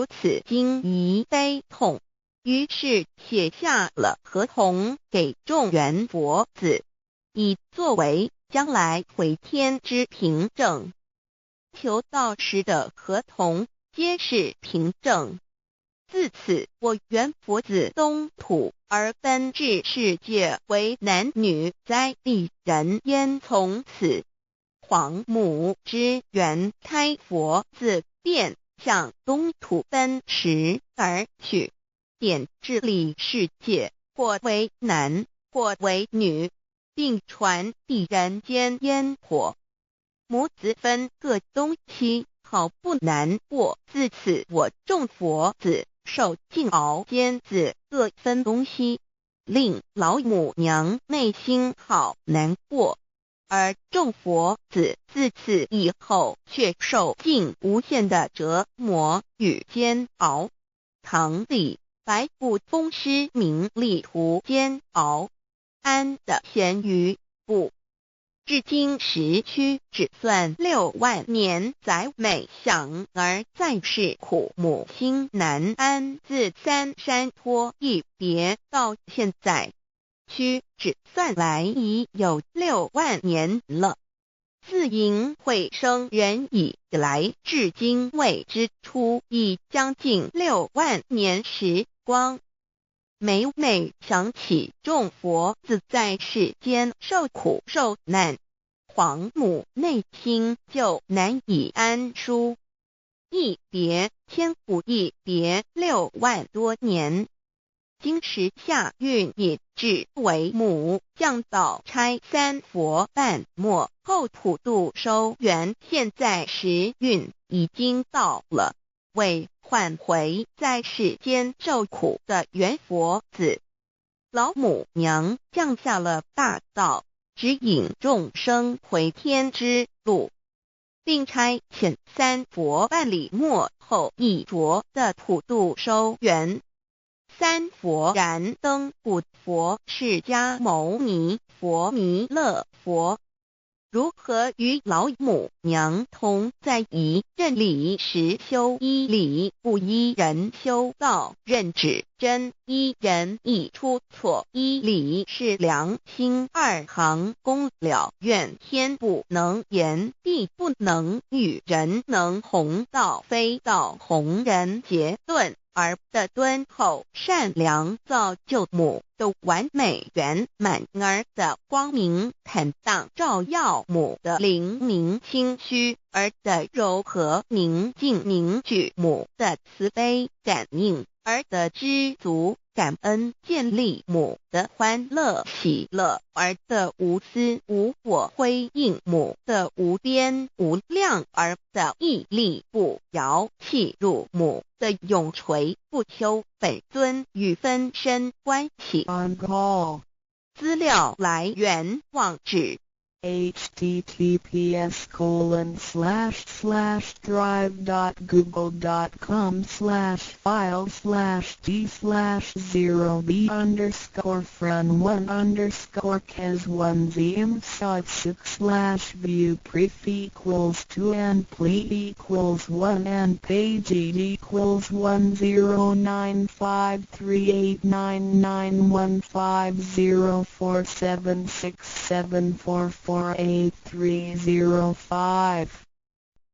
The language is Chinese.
此惊疑悲痛，于是写下了合同给众元佛子，以作为将来回天之凭证。求道时的合同皆是凭证。自此，我元佛子东土而奔至世界为男女哉利人焉。从此，皇母之元胎佛子便向东土奔驰而去，便治理世界，或为男，或为女，并传递人间烟火。母子分各东西，好不难过。自此，我众佛子受尽熬煎子各分东西，令老母娘内心好难过。而众佛子自此以后却受尽无限的折磨与煎熬。唐李白不风师名利图煎熬，安的咸鱼不。至今时区只算6万年，载每想而在世苦母心难安。自三山坡一别到现在，区只算来已有6万年了。自寅会生人以来，至今未知出，已将近6万年时光。每每想起众佛子在世间受苦受难，皇母内心就难以安舒。一别千古，一别6万多年。今时下运也至为母降道差三佛半末后普度收圆，现在时运已经到了，为唤回在世间受苦的元佛子。老母娘降下了大道，指引众生回天之路，并差遣三佛半里末后一着的普度收圆。三佛燃灯古佛、释迦牟尼佛、弥勒佛，如何与老母娘同在一任理时修一理，不依人修道，任指真一人一出错，一理是良心二行公了愿，天不能言，地不能喻，人能弘道，非道弘人。结论而的敦厚善良，造就母的完美圆满，儿的光明坦荡，照耀母的灵明清虚，儿的柔和宁静凝聚，母的慈悲感应，儿的知足感恩建立，母的欢乐喜乐，儿的无私无我辉映，母的无边无量，儿的屹立不摇弃入，母的永垂不朽。本尊与分身关系。资料来源网址https://drive.google.com/files/d/0b_cas1zm/view pref equals 2 and plea equals 1 and page equals 109538991504767448305